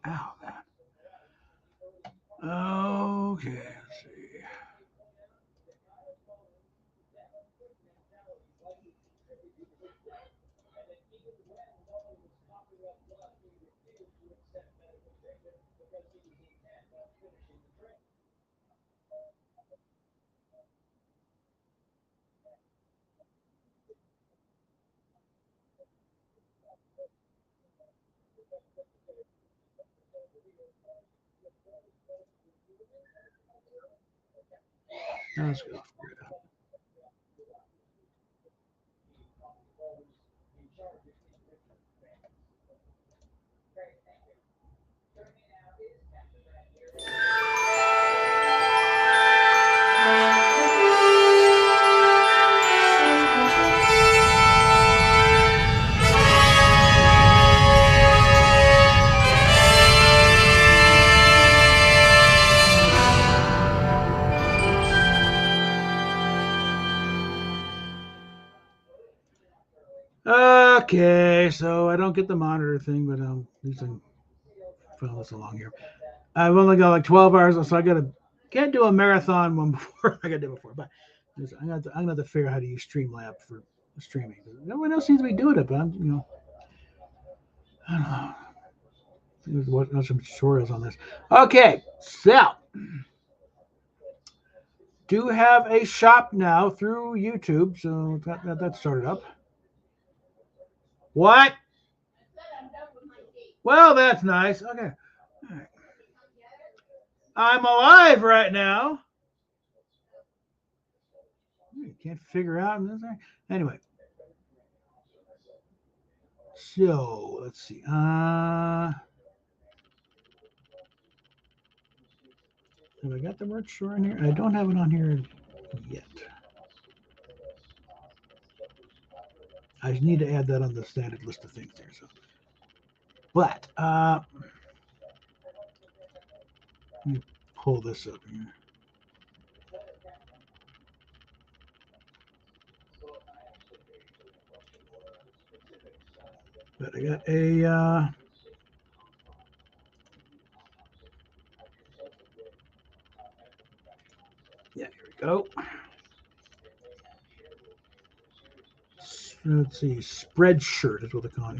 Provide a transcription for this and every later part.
Ow, man. Okay, let's see. Let's go. Okay, so I don't get the monitor thing, but at least I found this along here. I've only got like 12 hours, so I gotta can't do a marathon one before I gotta do it before. But I'm gonna have to figure out how to use Streamlab for streaming. No one else seems to be doing it, but I don't know. Watch some tutorials on this. Okay, so do have a shop now through YouTube, so that started up. What? Well, that's nice. Okay, all right. I'm alive right now. Can't figure out. Anyway, so let's see. Have I got the merch store in here? I don't have it on here yet. I need to add that on the standard list of things there. So, but let me pull this up here. But I got a yeah, here we go. Let's see, spread shirt is what they call it.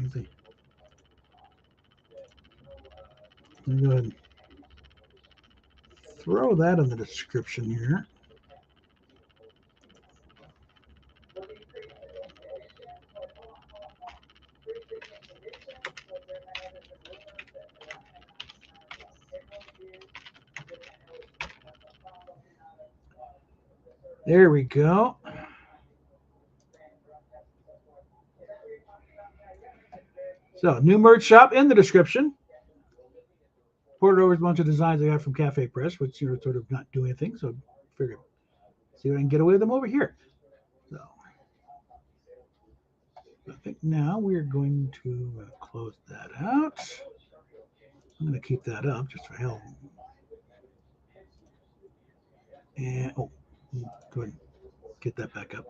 Let me go ahead and throw that in the description here. There we go. So, new merch shop in the description. Ported over a bunch of designs I got from Cafe Press, which sort of not doing anything. So, figured see what I can get away with them over here. So, I think now we're going to close that out. I'm going to keep that up just for hell. And go ahead and get that back up.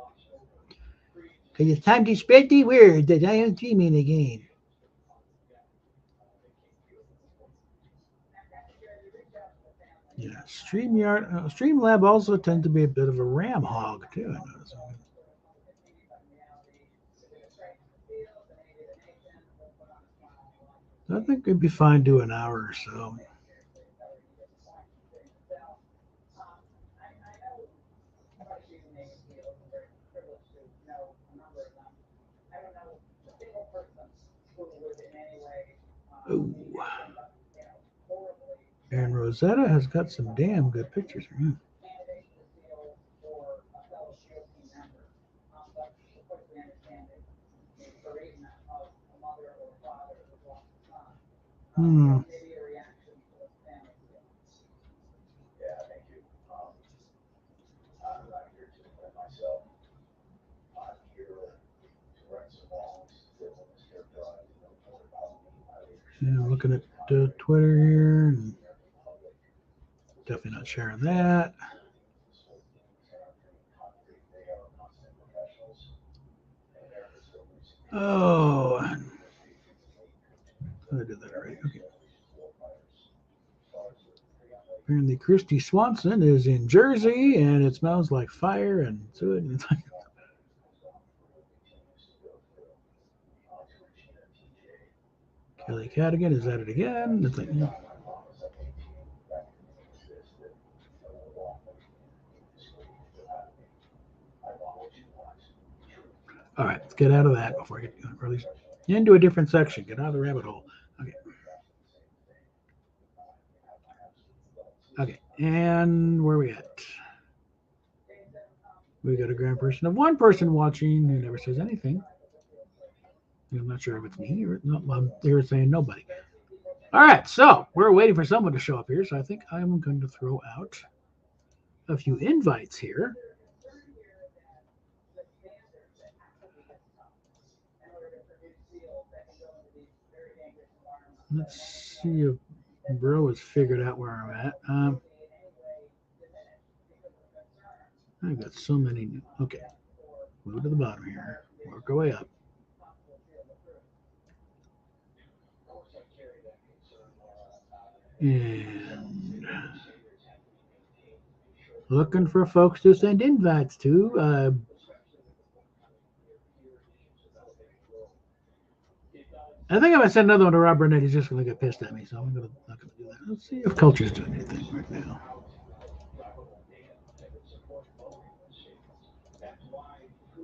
Because it's time to spread the word that I am streaming again. Yeah, Streamlab also tends to be a bit of a RAM hog too. I think we'd be fine doing an hour or so. Ooh. And Rosetta has got some damn good pictures. Hmm. Yeah, looking at Twitter here, and definitely not sharing that. Oh, I did that already. Okay. Apparently, Christy Swanson is in Jersey, and it smells like fire and sewage. And it's like, Kelly Cadigan is at it again. It's like, all right, let's get out of that before I get, or at least into a different section. Get out of the rabbit hole. Okay. Okay, and where are we at? We got a grand person of one person watching who never says anything. I'm not sure if it's me or no, they're saying nobody. All right, so we're waiting for someone to show up here. So I think I'm going to throw out a few invites here. Let's see if Bro has figured out where I'm at. I've got so many. Okay, move to the bottom here. Work our way up. And looking for folks to send invites to. I think if I send another one to Rob Burnett, he's just going to get pissed at me. So I'm not going to do that. Let's see if Culture's doing anything right now.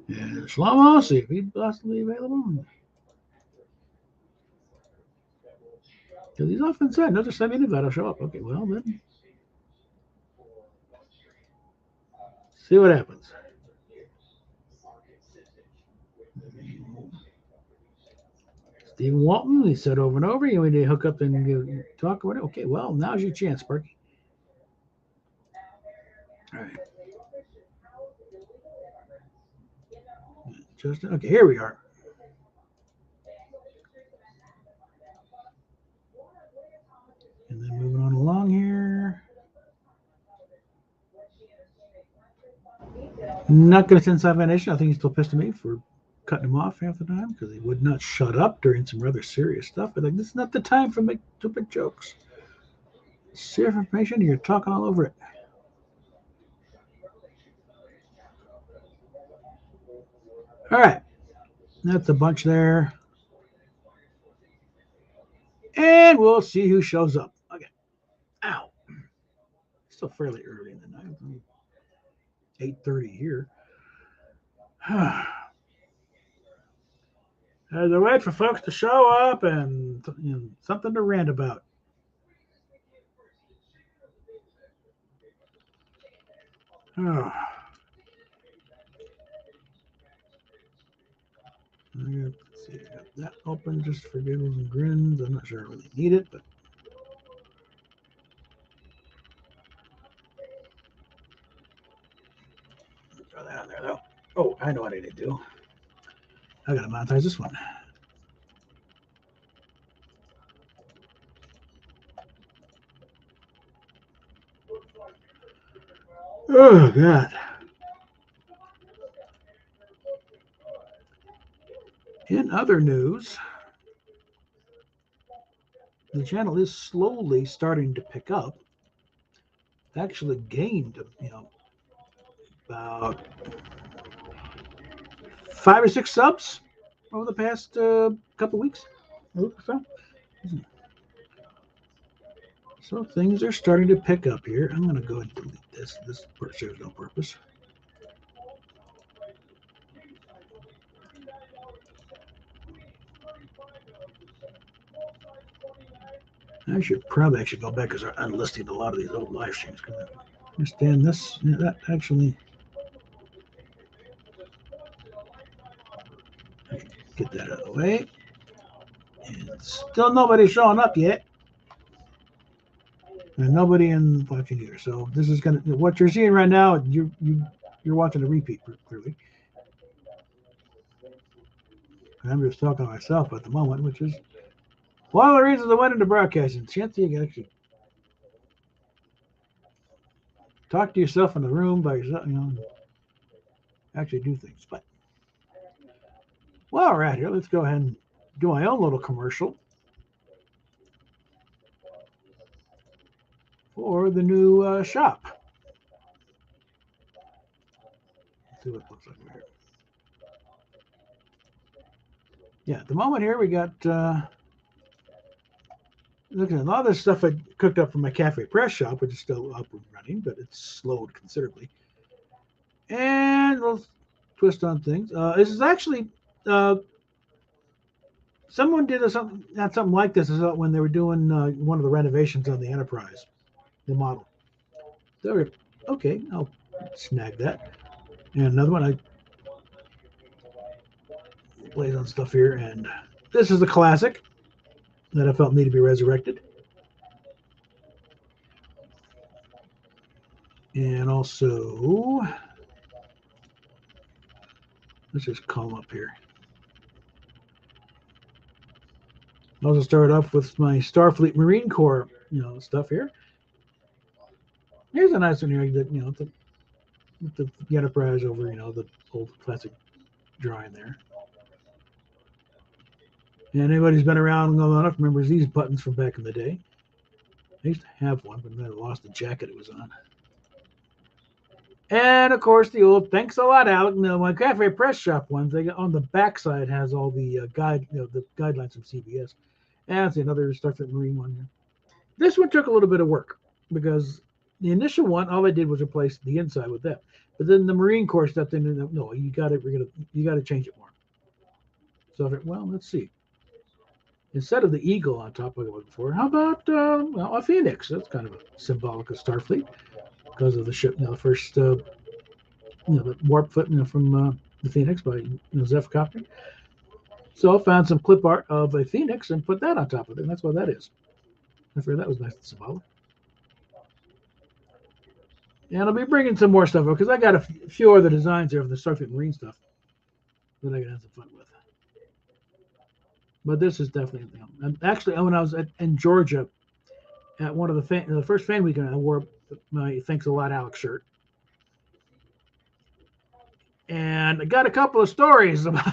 And Shlomo, see if he's possibly available. Because he's often said, no, just send me an invite, I'll show up. Okay, well then. See what happens. Stephen Walton, he said over and over, you need to hook up and talk about it. Okay, well, now's your chance, Sparky. All right. Justin, okay, here we are. And then moving on along here. Not going to send Sci-Fi Nation. I think he's still pissed at me for cutting him off half the time because he would not shut up during some rather serious stuff. But like, this is not the time for make stupid jokes. Serious information, you're talking all over it. All right, that's a bunch there. And we'll see who shows up. Okay. Ow. Still fairly early in the night. 8:30 here. As I wait for folks to show up and something to rant about. Oh. Let's see, I got that open just for giggles and grins. I'm not sure I really need it, but throw that on there though. Oh, I know what I need to do. I gotta monetize this one. Oh God. In other news, the channel is slowly starting to pick up. It actually gained, about 5 or 6 subs over the past couple weeks. So things are starting to pick up here. I'm going to go and delete this. This serves no purpose. I should probably actually go back because I'm unlisting a lot of these old live streams. Because I understand this, that actually. Get that out of the way. And still nobody showing up yet. And nobody in watching either. So this is gonna what you're seeing right now. You're watching a repeat clearly. I'm just talking to myself at the moment, which is one of the reasons I went into broadcasting. Chance you can actually talk to yourself in the room by yourself, actually do things. But while we're at here, let's go ahead and do my own little commercial. for the new shop. Let's see what it looks like here. Yeah, at the moment here we got look at a lot of this stuff I cooked up from my cafe press shop, which is still up and running, but it's slowed considerably. And we'll twist on things. This is actually someone did something like this when they were doing one of the renovations on the Enterprise, the model. So, okay, I'll snag that. And another one, I laid on stuff here, and this is a classic that I felt needed to be resurrected. And also, let's just call them up here. I'll also start off with my Starfleet Marine Corps, stuff here. Here's a nice one here that the Enterprise over, the old classic drawing there. And anybody who's been around long enough remembers these buttons from back in the day. I used to have one, but then I lost the jacket it was on. And of course, the old thanks a lot, Alec. No, my cafe press shop ones. They on the backside has all the the guidelines from CBS. And that's another Starfleet Marine one here. This one took a little bit of work because the initial one, all I did was replace the inside with that. But then the Marine Corps stepped in and no, you got to change it more. So I thought, well, let's see. Instead of the eagle on top like I was before, how about a phoenix? That's kind of a symbolic of Starfleet because of the ship, the first, the warp foot, from the Phoenix by Zeph Copter. So I found some clip art of a phoenix and put that on top of it. And that's what that is. I figured that was nice and symbolic. And I'll be bringing some more stuff up because I got a few other designs here of the Starfleet Marine stuff that I can have some fun with. But this is definitely, actually, when I was in Georgia at one of the first fan weekend, I wore my Thanks a Lot Alex shirt. And I got a couple of stories about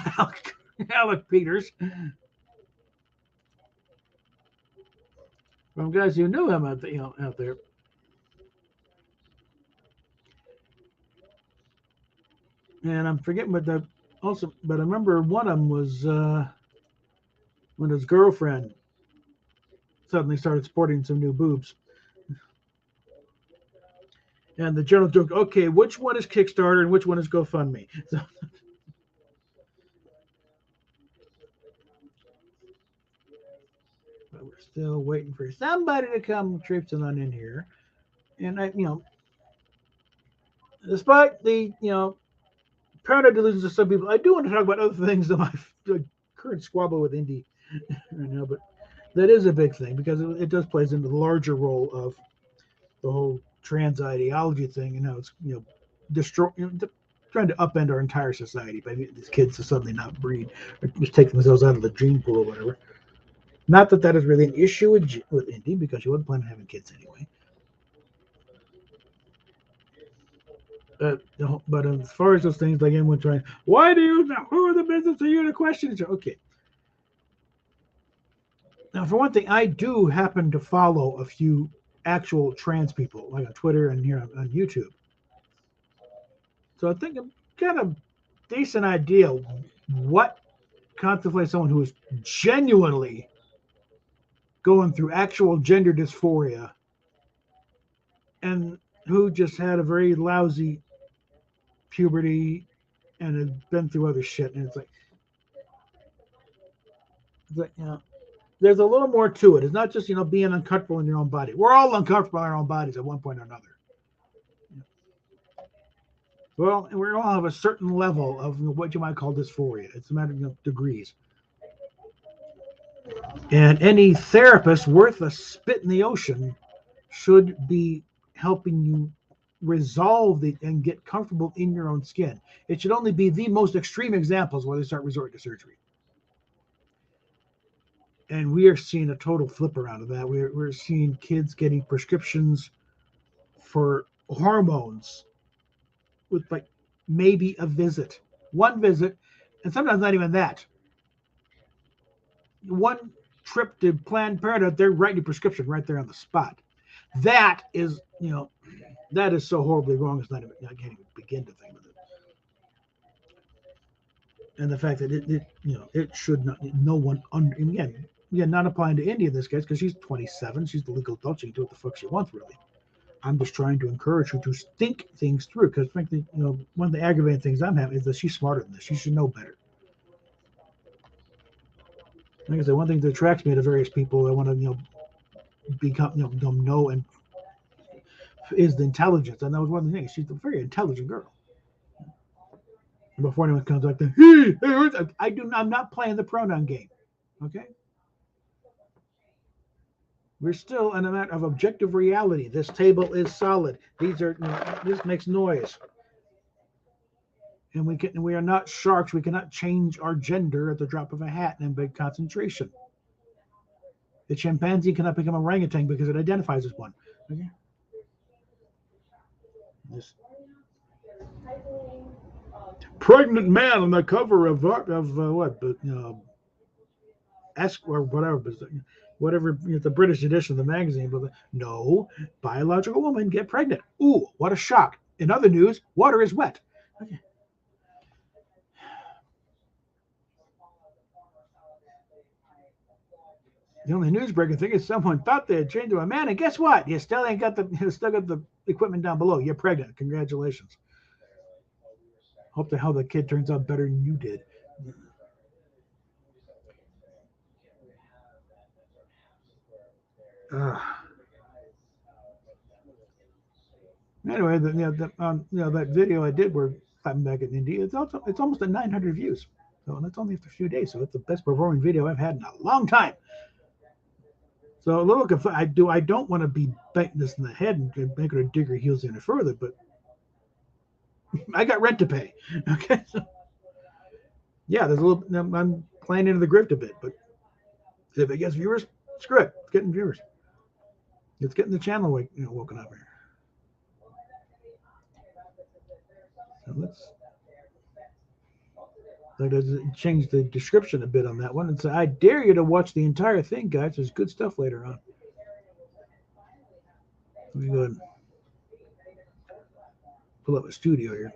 Alec Peters from guys who knew him out there. And I'm forgetting but I remember one of them was when his girlfriend suddenly started sporting some new boobs. And the general joke, okay, which one is Kickstarter and which one is GoFundMe? So, but we're still waiting for somebody to come traipsing on in here. And despite the, paranoid delusions of some people, I do want to talk about other things than my current squabble with Indy right now, but that is a big thing because it does plays into the larger role of the whole trans ideology thing and how it's trying to upend our entire society by getting these kids to suddenly not breed or just take themselves out of the gene pool or whatever. Not that is really an issue with Indy because she wasn't planning on having kids anyway. But as far as those things, like anyone trying, who are the business of you to question it? Okay. Now, for one thing, I do happen to follow a few actual trans people, like on Twitter and here on YouTube. So I think I'm got a decent idea what contemplates someone who is genuinely going through actual gender dysphoria and who just had a very lousy puberty and has been through other shit. And it's like there's a little more to it. It's not just, being uncomfortable in your own body. We're all uncomfortable in our own bodies at one point or another. Well, and we all have a certain level of what you might call dysphoria. It's a matter of degrees. And any therapist worth a spit in the ocean should be helping you resolve and get comfortable in your own skin. It should only be the most extreme examples where they start resorting to surgery. And we are seeing a total flip around of that. We're seeing kids getting prescriptions for hormones with like maybe one visit, and sometimes not even that. One trip to Planned Parenthood, they're writing a prescription right there on the spot. That is, that is so horribly wrong. It's not even, I can't even begin to think of it. And the fact that it should not, no one, and again, not applying to India in this case, because she's 27, she's the legal adult, she can do what the fuck she wants, really. I'm just trying to encourage her to think things through, because frankly, one of the aggravating things I'm having is that she's smarter than this. She should know better. Like I said, one thing that attracts me to various people, I want to, become, know and is the intelligence, and that was one of the things. She's a very intelligent girl. And before anyone comes like that, I'm not playing the pronoun game. Okay, we're still in a matter of objective reality. This table is solid. These are, this makes noise, and we are not sharks. We cannot change our gender at the drop of a hat in big concentration. The chimpanzee cannot become an orangutan because it identifies as one. Okay. This pregnant man on the cover of what? But or whatever, the British edition of the magazine. But no, biological woman get pregnant. Ooh, what a shock! In other news, water is wet. Okay. The only news-breaking thing is someone thought they had changed to a man, and guess what? You still got the equipment down below. You're pregnant. Congratulations. Hope the hell the kid turns out better than you did. Uh, anyway, that video I did where I'm back in India, it's almost at 900 views. So and that's only after a few days. So it's the best performing video I've had in a long time. So a little I don't want to be biting this in the head and make her dig her heels any further, but I got rent to pay. Okay. So, yeah, there's a little. I'm playing into the grift a bit, but if it gets viewers, screw it. It's getting viewers. It's getting the channel woken up here. So let's change the description a bit on that one and say, I dare you to watch the entire thing, guys. There's good stuff later on. Let me go ahead and pull up a studio here.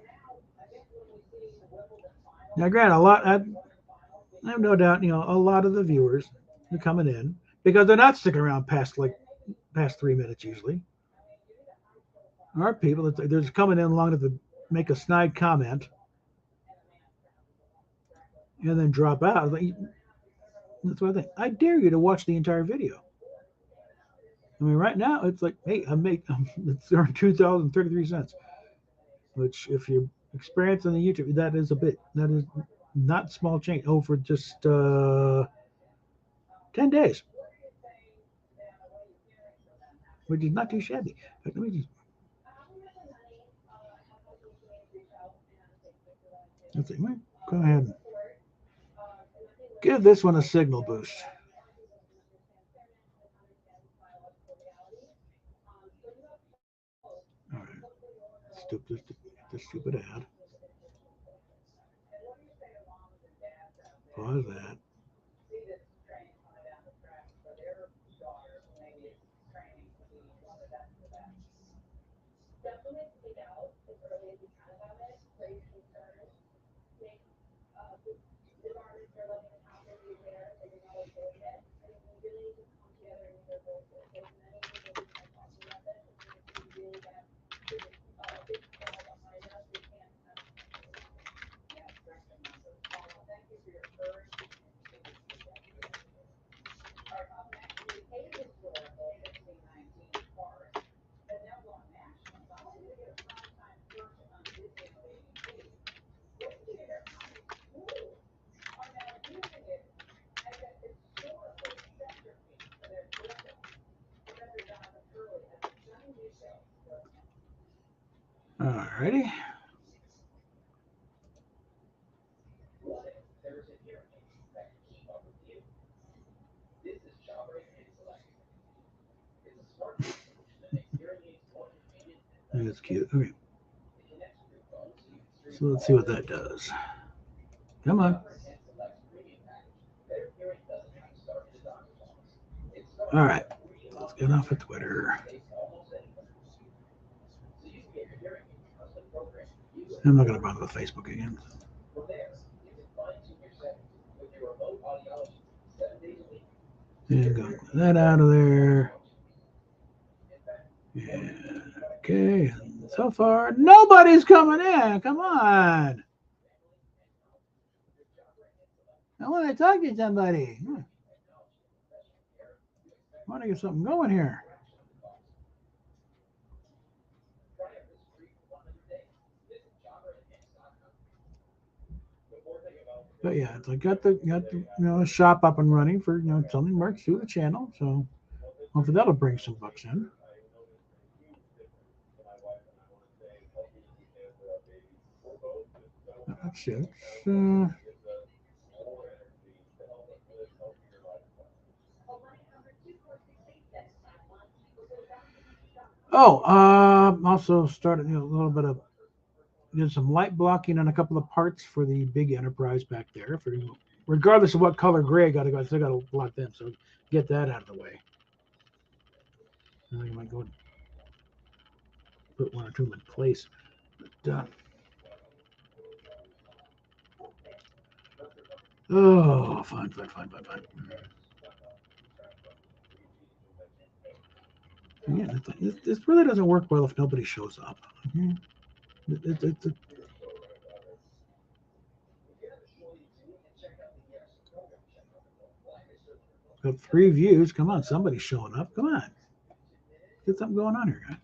Now, granted, I have no doubt, a lot of the viewers are coming in because they're not sticking around past 3 minutes usually. Are people that they're just coming in long enough to make a snide comment and then drop out. That's what I think. I dare you to watch the entire video. I mean, right now it's like, hey, it's earned 2,033 cents, which if you're experiencing the YouTube, that is not small change over just 10 days, which is not too shabby. Let me just let's see. Go ahead and give this one a signal boost. All right, the stupid ad. Pause that. All righty. That's cute. Okay. So let's see what that does. Come on. All right. Let's get off of Twitter. I'm not going to bother with Facebook again. And go that out of there. Yeah. Okay. So far, nobody's coming in. Come on. I want to talk to somebody. I want to get something going here. But yeah, it's like got the shop up and running for selling merch through the channel. So hopefully that'll bring some bucks in. That's it. Also started a little bit of did some light blocking on a couple of parts for the big Enterprise back there. For regardless of what color gray I still got to block them. So get that out of the way. And I might go and put one or two in place. But, fun. Yeah, this really doesn't work well if nobody shows up. Got 3 views. Come on, somebody's showing up. Come on. Get something going on here, guys.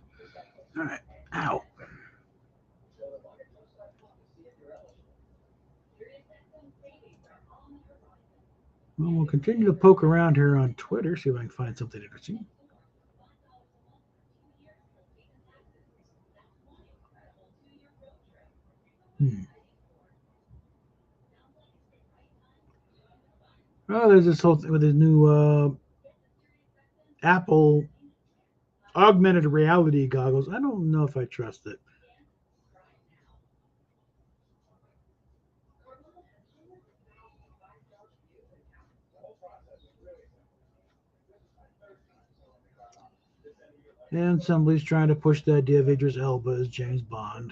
All right. Ow. Well, we'll continue to poke around here on Twitter, see if I can find something interesting. Oh, there's this whole thing with his new Apple augmented reality goggles. I don't know if I trust it. And somebody's trying to push the idea of Idris Elba as James Bond.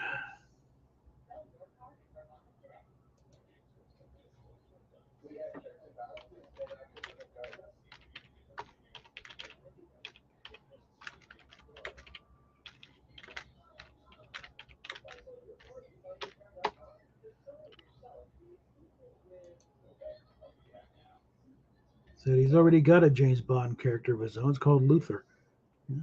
Said he's already got a James Bond character of his own. It's called Luther. Yeah.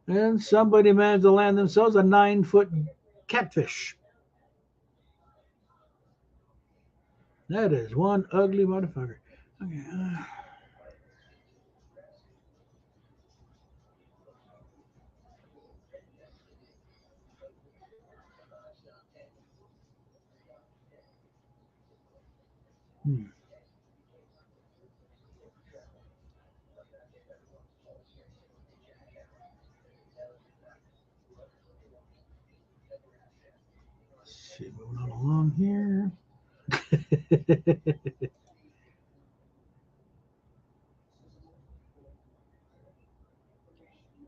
And somebody managed to land themselves a 9-foot catfish. That is one ugly motherfucker. Okay. Let's see, moving on along here.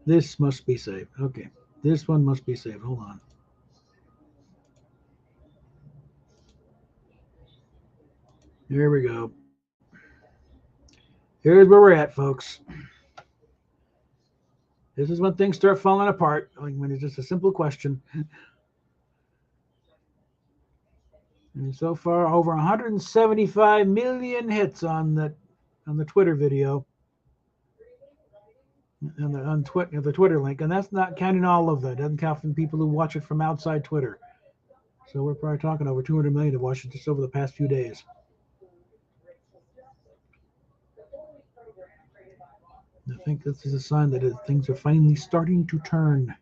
This must be saved. Okay. This one must be saved. Hold on. There we go. Here's where we're at, folks. This is when things start falling apart. Like when it's just a simple question. And so far, over 175 million hits on the Twitter video, and the Twitter link, and that's not counting all of that. Doesn't count from people who watch it from outside Twitter. So we're probably talking over 200 million have watched it just over the past few days. I think this is a sign that things are finally starting to turn.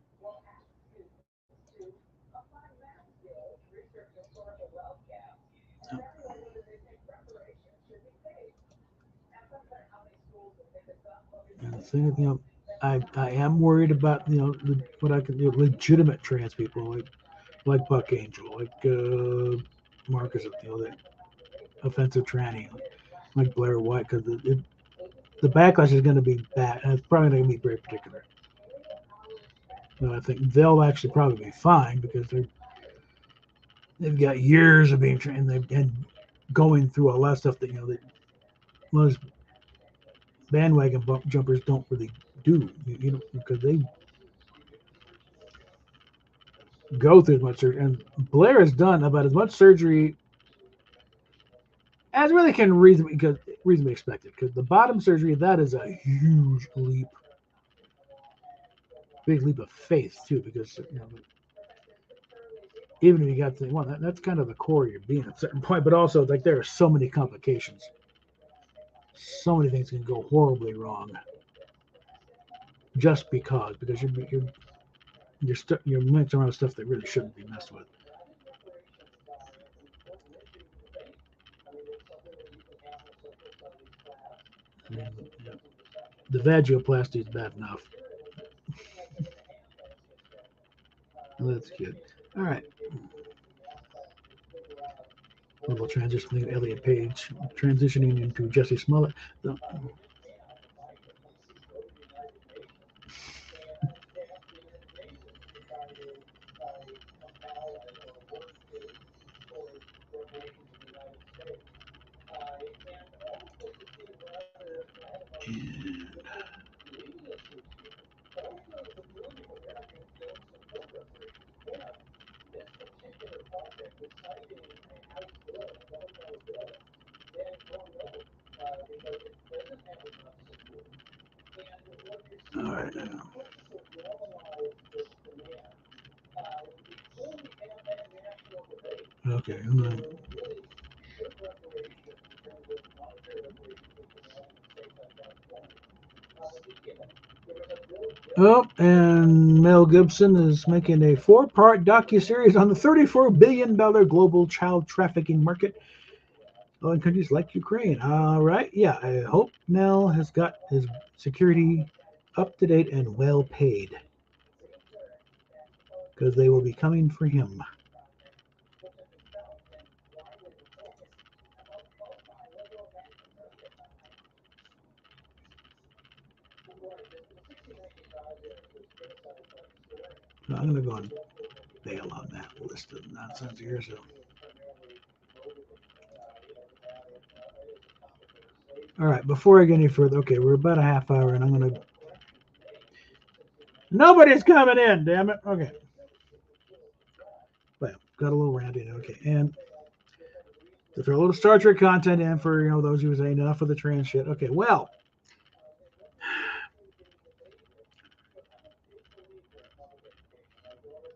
And the thing, I am worried about what I can do, legitimate trans people like Buck Angel, like Marcus, that offensive tranny. like Blair White, because the backlash is going to be bad, and it's probably going to be very particular. But I think they'll actually probably be fine because they've got years of being trained and going through a lot of stuff that most bandwagon jumpers don't really do. Because they go through as much surgery, and Blair has done about as much surgery as really can reasonably expected. Because the bottom surgery, that is a huge leap, big leap of faith too. Because even if you got the one, that's kind of the core of your being at a certain point. But also, like, there are so many complications, so many things can go horribly wrong, just because you're messing around with stuff that really shouldn't be messed with. I mean, the vagioplasty is bad enough. That's good. All right. A little transitioning Elliot Page, transitioning into Jesse Smollett. So, all right. Okay. Oh, and Mel Gibson is making a 4-part docuseries on the $34 billion global child trafficking market in countries like Ukraine. All right. Yeah, I hope Mel has got his security up to date and well paid, because they will be coming for him. So I'm going to go and bail on that list of nonsense here. So, all right, before I get any further, okay, we're about a half hour, and I'm going to. Nobody's coming in, damn it. Okay. Well, got a little ranty. Okay, and to throw a little Star Trek content in for those who say enough of the trans shit. Okay, well,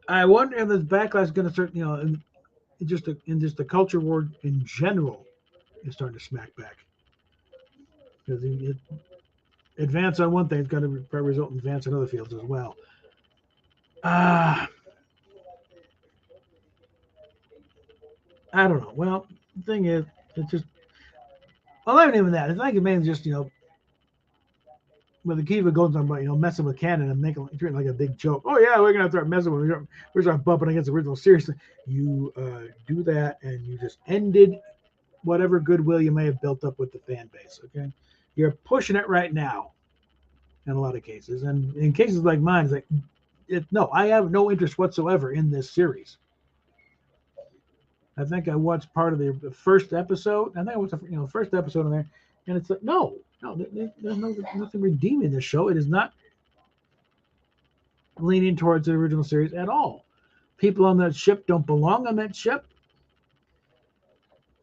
I wonder if this backlash is going to start. In just the culture war in general is starting to smack back, because advance on one thing is going to result in advance in other fields as well. I don't know. Well, the thing is, it's just, well, not even that. It's like it mainly just with the Kiva goes on about messing with canon and making treating like a big joke. Oh yeah, we're gonna start messing with we're start bumping against the original series. You do that, and you just ended whatever goodwill you may have built up with the fan base. Okay, you're pushing it right now in a lot of cases, and in cases like mine, it's like no, I have no interest whatsoever in this series. I think I watched part of the first episode. I think I watched the first episode in there, and it's like no, there's nothing redeeming this show. It is not leaning towards the original series at all. People on that ship don't belong on that ship.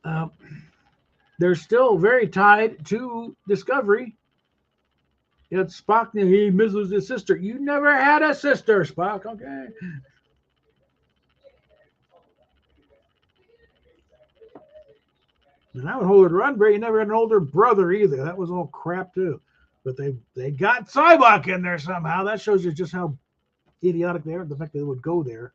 Uh, they're still very tied to Discovery. It's Spock. He misses his sister. You never had a sister, Spock. Okay. And I would hold it Roddenberry. You never had an older brother either. That was all crap too. But they got Sybok in there somehow. That shows you just how idiotic they are. The fact that they would go there.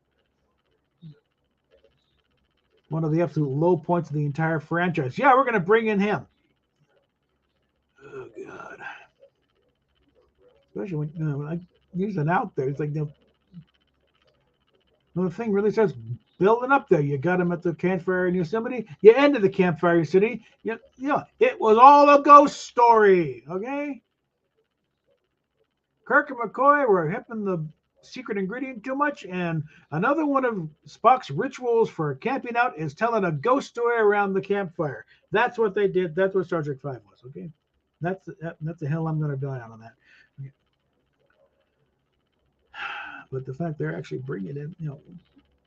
One of the absolute low points of the entire franchise. Yeah, we're going to bring in him. Oh God. Especially when I use it out there. It's like when the thing really starts building up there. You got them at the campfire in Yosemite. You ended the campfire in Yosemite. It was all a ghost story. Okay. Kirk and McCoy were hipping the secret ingredient too much, and another one of Spock's rituals for camping out is telling a ghost story around the campfire. That's what they did. That's what Star Trek V was. Okay. That's the hill I'm going to die on that. Okay. But the fact they're actually bringing in,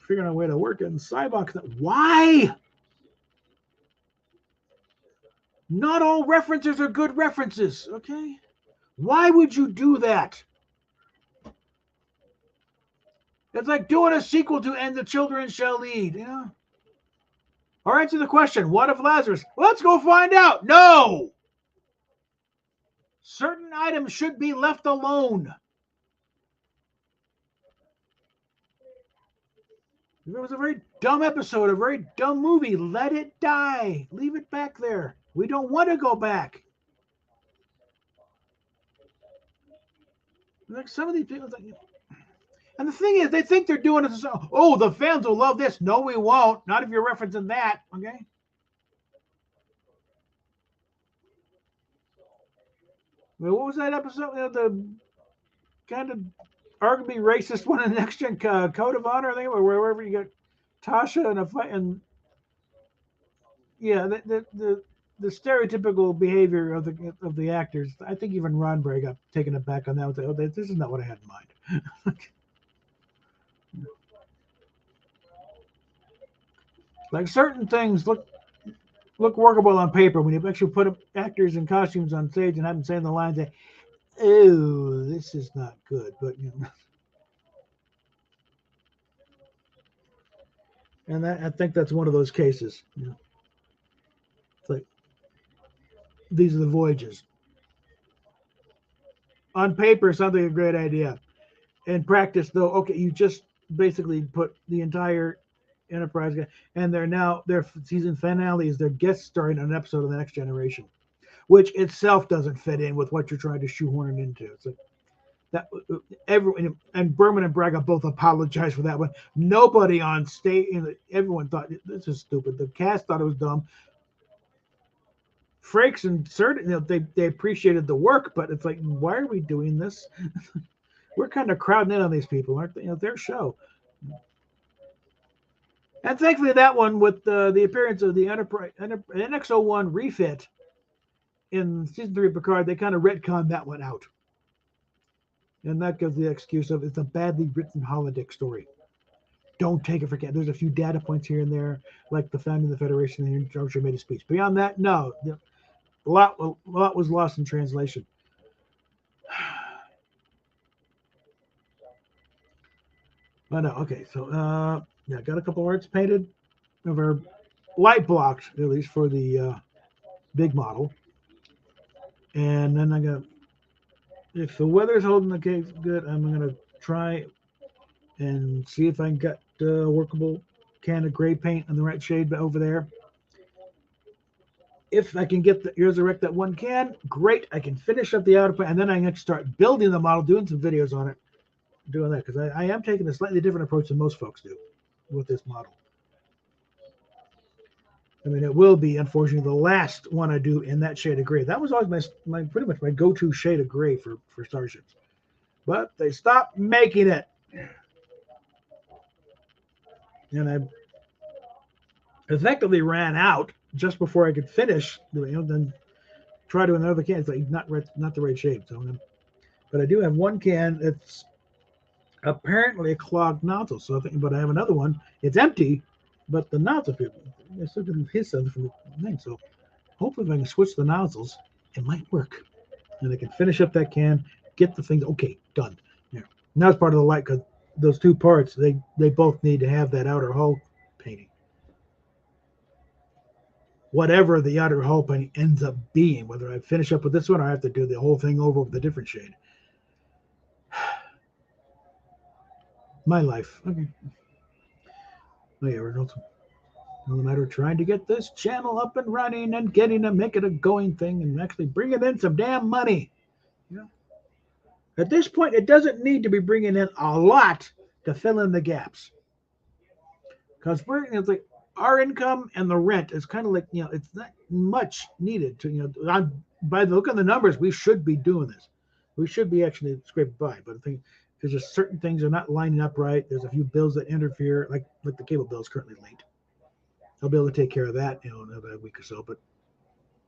figuring out a way to work it in Cybox. Why? Not all references are good references, okay? Why would you do that? It's like doing a sequel to And the Children Shall Lead, Or answer the question, what if Lazarus? Let's go find out. No! Certain items should be left alone. If it was a very dumb episode, a very dumb movie, let it die. Leave it back there. We don't want to go back. Like some of these people, and the thing is, they think they're doing it. Oh, the fans will love this. No, we won't. Not if you're referencing that. Okay. Well, what was that episode? The kind of arguably racist one in the Next Gen Code of Honor, I think, or wherever you got Tasha in a fight, and yeah, the stereotypical behavior of the actors. I think even Ron Bray got taken aback on that. And said, "Oh, this is not what I had in mind." Like certain things look workable on paper when you actually put actors in costumes on stage and have them saying the lines that, "Oh, this is not good," but and I think that's one of those cases. It's like these are the voyages. On paper, something a great idea. In practice, though, okay, you just basically put the entire Enterprise, and their season finale is their guest starring on an episode of The Next Generation, which itself doesn't fit in with what you're trying to shoehorn it into. So that everyone and Berman and Braga both apologized for that one. Nobody on stage, everyone thought this is stupid. The cast thought it was dumb. Frakes and certain they appreciated the work, but it's like, why are we doing this? We're kind of crowding in on these people, aren't they? Their show. And thankfully, that one with the appearance of the Enterprise NX-01 refit in season 3 of Picard, they kind of retconned that one out, and that gives the excuse of it's a badly written holodeck story. Don't take it for granted. There's a few data points here and there, like the founding of the Federation, and George made a speech. Beyond that, no, a lot was lost in translation. But no, okay, so yeah, got a couple arts painted of our light blocks, at least for the big model. And then I got, if the weather's holding the case good, I'm going to try and see if I can get a workable can of gray paint in the right shade over there. If I can get the Resurrect that one can, great. I can finish up the outer paint, and then I can start building the model, doing some videos on it, doing that, because I am taking a slightly different approach than most folks do with this model. I mean, it will be, unfortunately, the last one I do in that shade of gray. That was always my pretty much my go-to shade of gray for starships. But they stopped making it. And I effectively ran out just before I could finish, then try to another can. It's like not the right shade. So, but I do have one can that's apparently a clogged nozzle. So but I have another one. It's empty, but the nozzle, I still didn't his something from the thing. So hopefully, if I can switch the nozzles, it might work, and I can finish up that can, get the thing. Okay, done. Yeah. And that's part of the light, because those two parts, they both need to have that outer hull painting. Whatever the outer hull painting ends up being, whether I finish up with this one or I have to do the whole thing over with a different shade. My life. Okay. Oh yeah, Reynolds. No matter trying to get this channel up and running and getting to make it a going thing and actually bringing in some damn money. Yeah. At this point, it doesn't need to be bringing in a lot to fill in the gaps. because it's like our income and the rent is kind of like, it's not much needed to, by the look of the numbers, we should be doing this. We should be actually scraping by, but I think there's just certain things are not lining up right. There's a few bills that interfere, like the cable bill is currently late. I'll be able to take care of that, in another week or so, but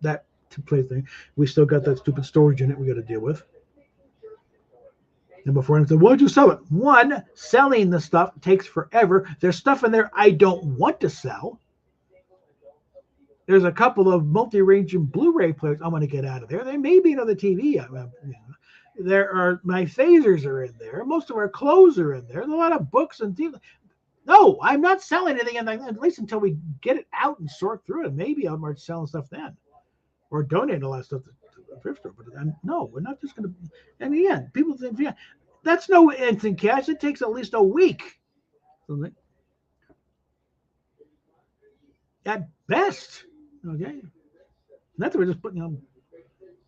that to play thing. We still got that stupid storage unit we got to deal with. And before I said, why'd you sell it? One, selling the stuff takes forever. There's stuff in there I don't want to sell. There's a couple of multi-range and Blu-ray players I want to get out of there. There may be another TV. There are my phasers are in there. Most of our clothes are in there. There's a lot of books and things. No, I'm not selling anything, at least until we get it out and sort through it. Maybe I'll start selling stuff then, or donate a lot of stuff to the thrift store. But no, we're not just going to. And again, people think, yeah, that's no instant cash. It takes at least a week, at best. Okay, that's what we're just putting.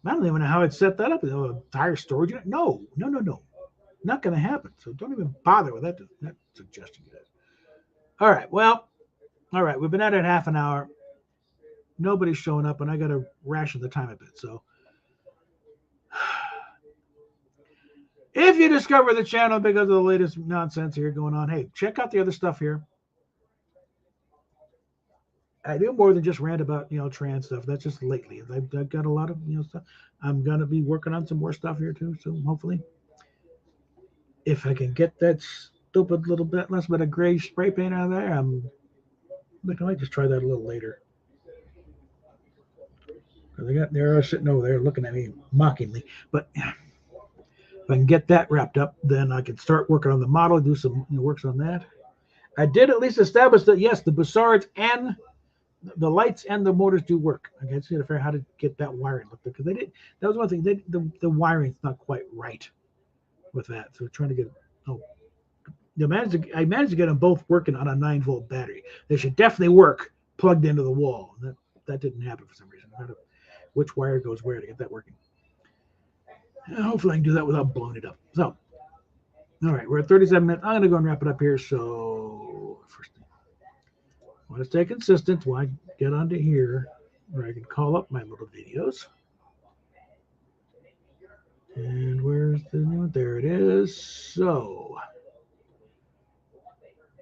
I don't even know how I'd set that up. A tire storage unit? No, not going to happen. So don't even bother with that suggestion, guys. All right, we've been at it half an hour. Nobody's showing up, and I got to ration the time a bit. So if you discover the channel because of the latest nonsense here going on, hey, check out the other stuff here. I do more than just rant about, trans stuff. That's just lately. I've got a lot of, stuff. I'm going to be working on some more stuff here too. So hopefully, if I can get that stupid little bit less bit of gray spray paint out of there, I might just try that a little later. They're sitting over there looking at me mockingly. But if I can get that wrapped up, then I can start working on the model, do some works on that. I did at least establish that, yes, the Bussards and the lights and the motors do work. I can't see how to get that wiring looked, because they did. That was one thing. The wiring's not quite right with that. So trying to get I managed to get them both working on a 9-volt battery. They should definitely work plugged into the wall. That didn't happen for some reason. I don't know which wire goes where to get that working. And hopefully I can do that without blowing it up. So, all right, we're at 37 minutes. I'm going to go and wrap it up here. So first thing, I want to stay consistent while I get onto here where I can call up my little videos. And where's the new one? There it is. So,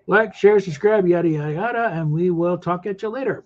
like, share, subscribe, yada, yada, yada, and we will talk at you later.